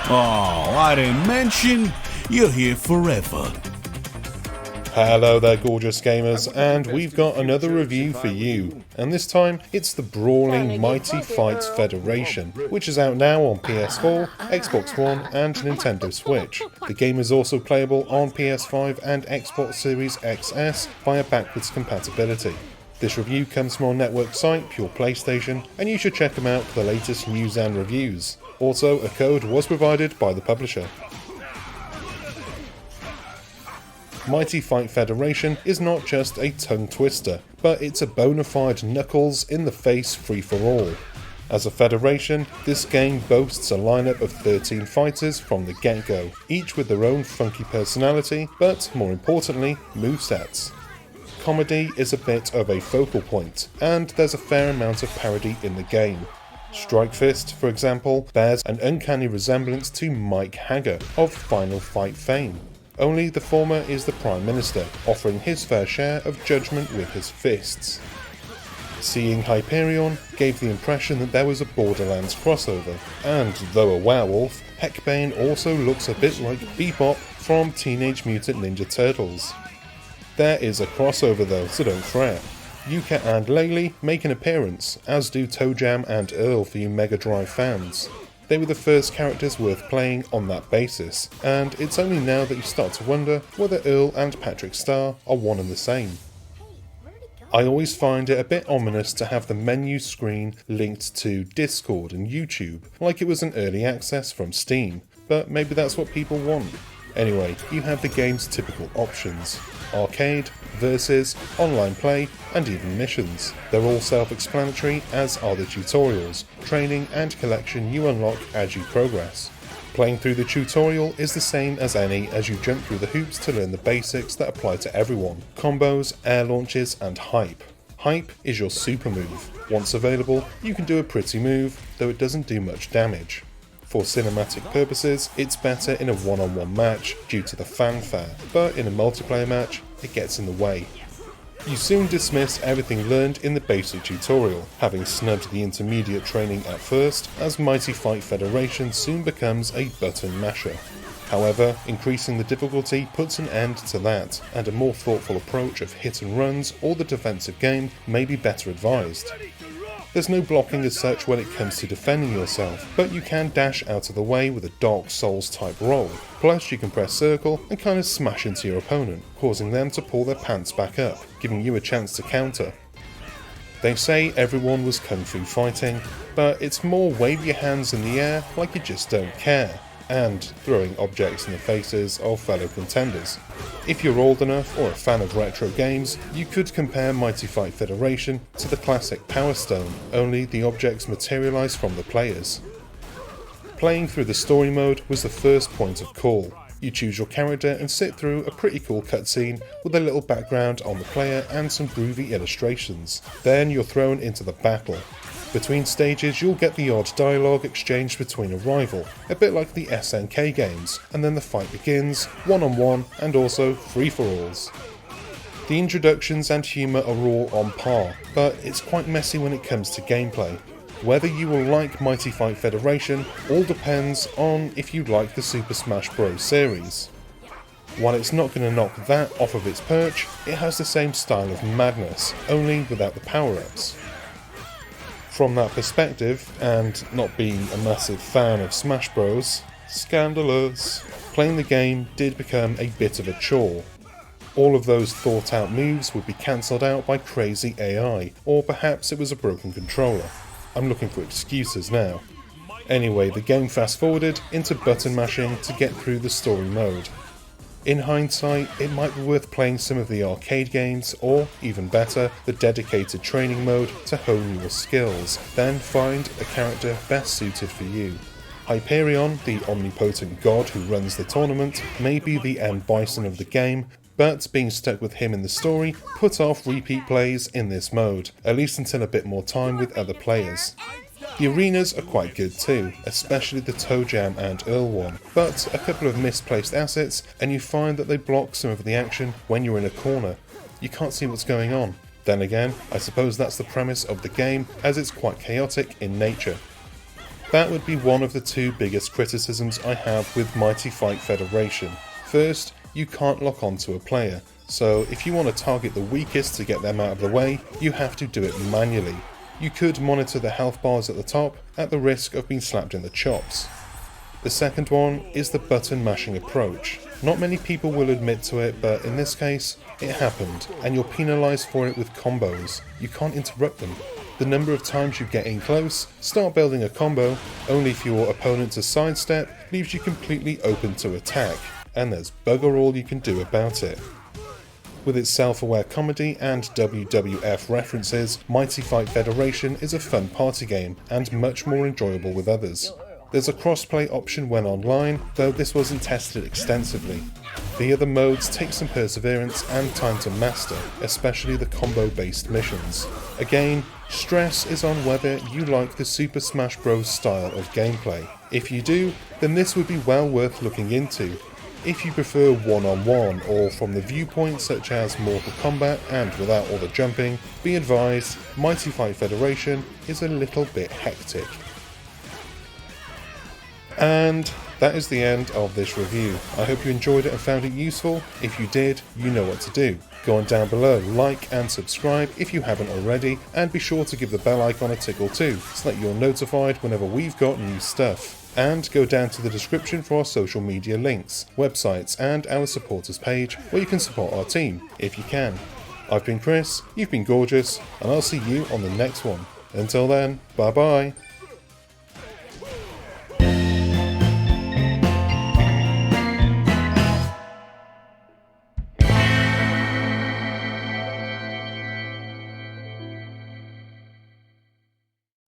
Oh, I didn't mention you're here forever. Hello there gorgeous gamers, and we've got another review for you, and this time it's the brawling Mighty Fights Federation, which is out now on PS4, Xbox One and Nintendo Switch. The game is also playable on PS5 and Xbox Series XS via backwards compatibility. This review comes from our network site, Pure PlayStation, and you should check them out for the latest news and reviews. Also, a code was provided by the publisher. Mighty Fight Federation is not just a tongue twister, but it's a bona fide knuckles-in-the-face free-for-all. As a federation, this game boasts a lineup of 13 fighters from the get-go, each with their own funky personality, but more importantly, movesets. Comedy is a bit of a focal point, and there's a fair amount of parody in the game. Strike Fist, for example, bears an uncanny resemblance to Mike Haggar of Final Fight fame. Only the former is the Prime Minister, offering his fair share of judgment with his fists. Seeing Hyperion gave the impression that there was a Borderlands crossover, and though a werewolf, Heckbane also looks a bit like Bebop from Teenage Mutant Ninja Turtles. There is a crossover though, so don't fret. Yuka and Laylee make an appearance, as do ToeJam and Earl for you Mega Drive fans. They were the first characters worth playing on that basis, and it's only now that you start to wonder whether Earl and Patrick Star are one and the same. I always find it a bit ominous to have the menu screen linked to Discord and YouTube, like it was an early access from Steam, but maybe that's what people want. Anyway, you have the game's typical options: arcade, versus, online play, and even missions. They're all self-explanatory, as are the tutorials, training and collection you unlock as you progress. Playing through the tutorial is the same as any as you jump through the hoops to learn the basics that apply to everyone: combos, air launches, and hype. Hype is your super move. Once available, you can do a pretty move, though it doesn't do much damage. For cinematic purposes, it's better in a one-on-one match due to the fanfare, but in a multiplayer match, it gets in the way. You soon dismiss everything learned in the basic tutorial, having snubbed the intermediate training at first, as Mighty Fight Federation soon becomes a button masher. However, increasing the difficulty puts an end to that, and a more thoughtful approach of hit and runs or the defensive game may be better advised. There's no blocking as such when it comes to defending yourself, but you can dash out of the way with a Dark Souls type roll. Plus you can press circle and kind of smash into your opponent, causing them to pull their pants back up, giving you a chance to counter. They say everyone was kung fu fighting, but it's more wave your hands in the air like you just don't care, and throwing objects in the faces of fellow contenders. If you're old enough or a fan of retro games, you could compare Mighty Fight Federation to the classic Power Stone, only the objects materialise from the players. Playing through the story mode was the first point of call. You choose your character and sit through a pretty cool cutscene with a little background on the player and some groovy illustrations. Then you're thrown into the battle. Between stages you'll get the odd dialogue exchanged between a rival, a bit like the SNK games, and then the fight begins, one-on-one and also free-for-alls. The introductions and humour are all on par, but it's quite messy when it comes to gameplay. Whether you will like Mighty Fight Federation all depends on if you like the Super Smash Bros. Series. While it's not going to knock that off of its perch, it has the same style of madness, only without the power-ups. From that perspective, and not being a massive fan of Smash Bros, scandalous, playing the game did become a bit of a chore. All of those thought out moves would be cancelled out by crazy AI, or perhaps it was a broken controller. I'm looking for excuses now. Anyway, the game fast forwarded into button mashing to get through the story mode. In hindsight, it might be worth playing some of the arcade games, or, even better, the dedicated training mode to hone your skills, then find a character best suited for you. Hyperion, the omnipotent god who runs the tournament, may be the M. Bison of the game, but being stuck with him in the story put off repeat plays in this mode, at least until a bit more time with other players. The arenas are quite good too, especially the ToeJam and Earl one, but a couple of misplaced assets and you find that they block some of the action when you're in a corner. You can't see what's going on. Then again, I suppose that's the premise of the game, as it's quite chaotic in nature. That would be one of the two biggest criticisms I have with Mighty Fight Federation. First, you can't lock onto a player, so if you want to target the weakest to get them out of the way, you have to do it manually. You could monitor the health bars at the top at the risk of being slapped in the chops. The second one is the button mashing approach. Not many people will admit to it, but in this case, it happened, and you're penalised for it with combos. You can't interrupt them. The number of times you get in close, start building a combo, only for your opponent to sidestep, leaves you completely open to attack, and there's bugger all you can do about it. With its self-aware comedy and WWF references, Mighty Fight Federation is a fun party game, and much more enjoyable with others. There's a crossplay option when online, though this wasn't tested extensively. The other modes take some perseverance and time to master, especially the combo-based missions. Again, stress is on whether you like the Super Smash Bros. Style of gameplay. If you do, then this would be well worth looking into. If you prefer one-on-one or from the viewpoint such as Mortal Kombat and without all the jumping, be advised, Mighty Fight Federation is a little bit hectic. And that is the end of this review. I hope you enjoyed it and found it useful. If you did, you know what to do. Go on down below, like and subscribe if you haven't already, and be sure to give the bell icon a tickle too, so that you're notified whenever we've got new stuff. And go down to the description for our social media links, websites and our supporters page where you can support our team, if you can. I've been Chris, you've been gorgeous, and I'll see you on the next one. Until then, bye bye.